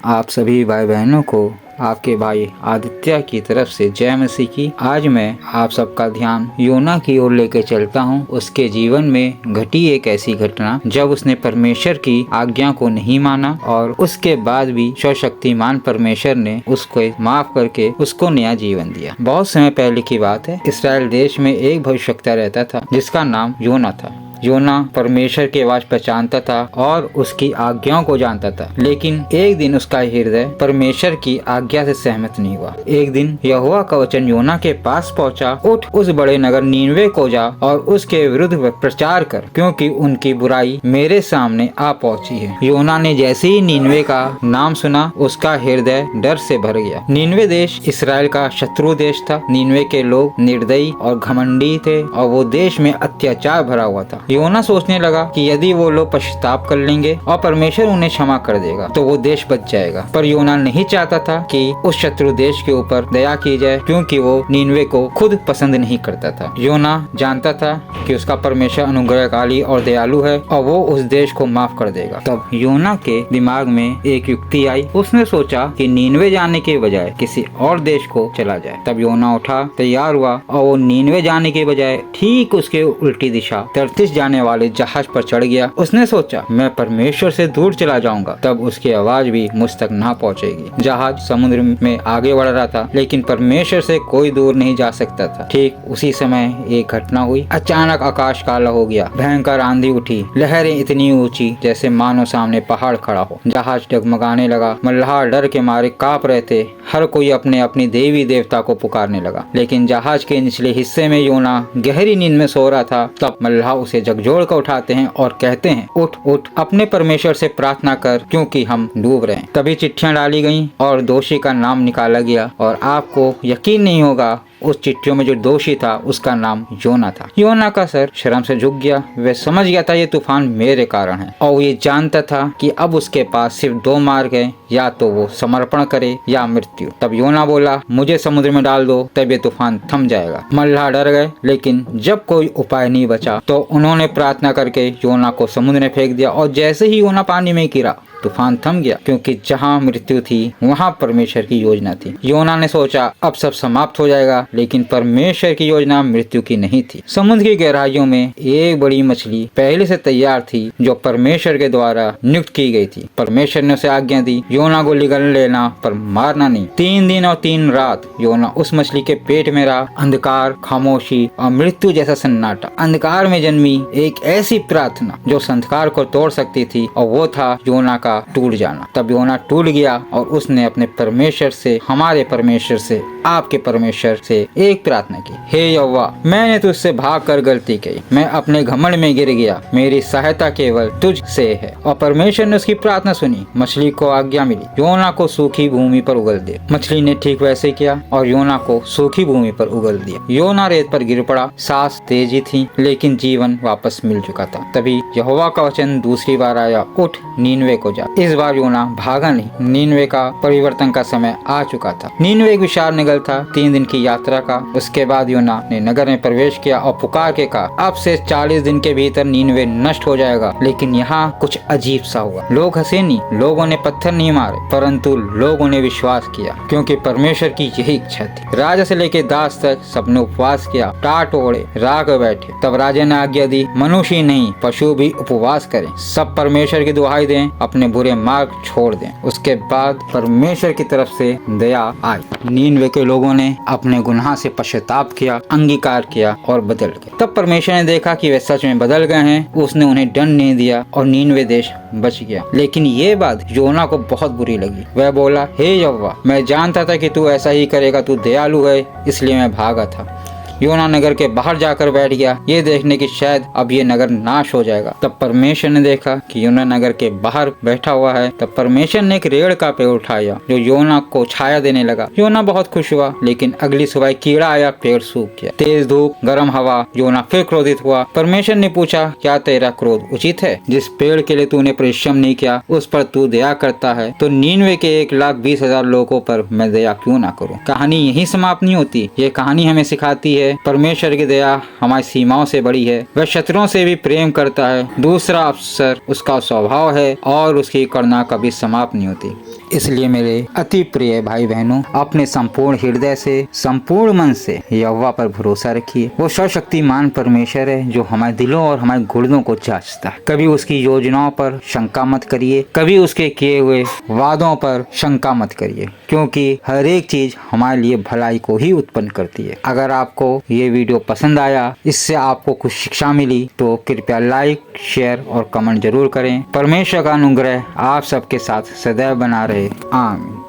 आप सभी भाई बहनों को आपके भाई आदित्य की तरफ से जय मसीह की। आज मैं आप सबका ध्यान योना की ओर लेकर चलता हूँ। उसके जीवन में घटी एक ऐसी घटना जब उसने परमेश्वर की आज्ञा को नहीं माना और उसके बाद भी सर्वशक्तिमान परमेश्वर ने उसको माफ करके उसको नया जीवन दिया। बहुत समय पहले की बात है। इसराइल देश में एक भविष्यवक्ता रहता था जिसका नाम योना था। योना परमेश्वर की आवाज पहचानता था और उसकी आज्ञाओं को जानता था, लेकिन एक दिन उसका हृदय परमेश्वर की आज्ञा से सहमत नहीं हुआ। एक दिन यहोवा का वचन योना के पास पहुंचा, उठ उस बड़े नगर नीनवे को जा और उसके विरुद्ध प्रचार कर, क्योंकि उनकी बुराई मेरे सामने आ पहुंची है। योना ने जैसे ही नीनवे का नाम सुना, उसका हृदय डर से भर गया। नीनवे देश इसराइल का शत्रु देश था। नीनवे के लोग निर्दयी और घमंडी थे और वो देश में अत्याचार भरा हुआ था। योना सोचने लगा कि यदि वो लोग पश्चाताप कर लेंगे और परमेश्वर उन्हें क्षमा कर देगा तो वो देश बच जाएगा। पर योना नहीं चाहता था कि उस शत्रु देश के ऊपर दया की जाए, क्योंकि वो नीनवे को खुद पसंद नहीं करता था। योना जानता था कि उसका परमेश्वर अनुग्रहकारी और दयालु है और वो उस देश को माफ कर देगा। तब योना के दिमाग में एक युक्ति आई। उसने सोचा कि नीनवे जाने के बजाय किसी और देश को चला जाए। तब योना उठा, तैयार हुआ और वो नीनवे जाने के बजाय ठीक उसके उल्टी दिशा तर्शीश जाने वाले जहाज पर चढ़ गया। उसने सोचा मैं परमेश्वर से दूर चला जाऊंगा, तब उसकी आवाज भी मुझ तक ना पहुंचेगी। जहाज समुद्र में आगे बढ़ रहा था, लेकिन परमेश्वर से कोई दूर नहीं जा सकता था। ठीक उसी समय एक घटना हुई। अचानक आकाश काला हो गया, भयंकर आंधी उठी, लहरें इतनी ऊंची जैसे मानो सामने पहाड़ खड़ा हो। जहाज डगमगाने लगा। मल्लाह डर के मारे कांप रहे थे। हर कोई अपने अपनी देवी देवता को पुकारने लगा। लेकिन जहाज के निचले हिस्से में योना गहरी नींद में सो रहा था। तब मल्लाह उसे झकझोर कर उठाते हैं और कहते हैं, उठ उठ, अपने परमेश्वर से प्रार्थना कर, क्योंकि हम डूब रहे हैं। तभी चिट्ठियां डाली गईं और दोषी का नाम निकाला गया और आपको यकीन नहीं होगा, उस चिट्ठियों में जो दोषी था उसका नाम योना था। योना का सर शर्म से झुक गया। वह समझ गया था ये तूफान मेरे कारण है और ये जानता था कि अब उसके पास सिर्फ दो मार्ग है, या तो वो समर्पण करे या मृत्यु। तब योना बोला, मुझे समुद्र में डाल दो, तब ये तूफान थम जाएगा। मल्लाह डर गए, लेकिन जब कोई उपाय नहीं बचा तो उन्होंने प्रार्थना करके योना को समुद्र में फेंक दिया और जैसे ही योना पानी में गिरा, तूफान थम गया, क्योंकि जहाँ मृत्यु थी वहाँ परमेश्वर की योजना थी। योना ने सोचा अब सब समाप्त हो जाएगा, लेकिन परमेश्वर की योजना मृत्यु की नहीं थी। समुद्र की गहराइयों में एक बड़ी मछली पहले से तैयार थी, जो परमेश्वर के द्वारा नियुक्त की गई थी। परमेश्वर ने उसे आज्ञा दी, योना को निगल लेना पर मारना नहीं। 3 दिन और 3 रात योना उस मछली के पेट में रहा। अंधकार, खामोशी और मृत्यु जैसा सन्नाटा। अंधकार में जन्मी एक ऐसी प्रार्थना जो अंधकार को तोड़ सकती थी, और वो था योना का टूट जाना। तब योना टूट गया और उसने अपने परमेश्वर से, हमारे परमेश्वर से, आपके परमेश्वर से एक प्रार्थना की, हे यहोवा, मैंने तुझसे भागकर गलती की, मैं अपने घमंड में गिर गया, मेरी सहायता केवल तुझ से है। और परमेश्वर ने उसकी प्रार्थना सुनी। मछली को आज्ञा मिली, योना को सूखी भूमि पर उगल दे। मछली ने ठीक वैसे किया और योना को सूखी भूमि पर उगल दिया। योना रेत पर गिर पड़ा। सांस तेजी थी, लेकिन जीवन वापस मिल चुका था। तभी यहोवा का वचन दूसरी बार आया, उठ नीनवे को जा। इस बार योना भागा नहीं। नीनवे का परिवर्तन का समय आ चुका था। नीनवे एक विशाल नगर था, 3 दिन की यात्रा का। उसके बाद योना ने नगर में प्रवेश किया और पुकार के कहा, अब से 40 दिन के भीतर नीनवे नष्ट हो जाएगा। लेकिन यहाँ कुछ अजीब सा हुआ। लोग हंसे नहीं, लोगों ने पत्थर नहीं मारे, परंतु लोगों ने विश्वास किया, क्योंकि परमेश्वर की यही इच्छा थी। राजा से लेकर दास तक सबने उपवास किया, टाट ओढ़े राग बैठे। तब राजा ने आज्ञा दी, मनुष्य नहीं पशु भी उपवास करें, सब परमेश्वर की दुहाई दें, अपने बुरे मार्ग छोड़ दें। उसके बाद परमेश्वर की तरफ से दया आई। नीनवे के लोगों ने अपने गुनाह से पश्चाताप किया, अंगीकार किया और बदल गए। तब परमेश्वर ने देखा कि वे सच में बदल गए हैं। उसने उन्हें दंड नहीं दिया और नीनवे देश बच गया। लेकिन ये बात योना को बहुत बुरी लगी। वह बोला, हे यहोवा, मैं जानता था कि तू ऐसा ही करेगा, तू दयालु है, इसलिए मैं भागा था। योना नगर के बाहर जाकर बैठ गया, ये देखने की शायद अब ये नगर नाश हो जाएगा। तब परमेश्वर ने देखा कि योना नगर के बाहर बैठा हुआ है। तब परमेश्वर ने एक रेड़ का पेड़ उठाया जो योना को छाया देने लगा। योना बहुत खुश हुआ, लेकिन अगली सुबह कीड़ा आया, पेड़ सूख गया। तेज धूप, गर्म हवा, योना फिर क्रोधित हुआ। परमेश्वर ने पूछा, क्या तेरा क्रोध उचित है? जिस पेड़ के लिए तूने परिश्रम नहीं किया उस पर तू दया करता है, तो नीनवे के 1,20,000 लोगों पर मैं दया क्यों ना करूं? कहानी यहीं समाप्त नहीं होती। ये कहानी हमें सिखाती है परमेश्वर की दया हमारी सीमाओं से बड़ी है। वह शत्रुओं से भी प्रेम करता है। दूसरा अवसर उसका स्वभाव है और उसकी करुणा कभी समाप्त नहीं होती। इसलिए मेरे अति प्रिय भाई बहनों, अपने संपूर्ण हृदय से, संपूर्ण मन से यहोवा पर भरोसा रखिए। वो सर्वशक्तिमान परमेश्वर है जो हमारे दिलों और हमारे गुर्दों को जांचता है। कभी उसकी योजनाओं पर शंका मत करिए, कभी उसके किए हुए वादों पर शंका मत करिए, क्योंकि हर एक चीज हमारे लिए भलाई को ही उत्पन्न करती है। अगर आपको ये वीडियो पसंद आया, इससे आपको कुछ शिक्षा मिली, तो कृपया लाइक, शेयर और कमेंट जरूर करें। परमेश्वर का अनुग्रह आप सबके साथ सदैव बना रहे। आमीन।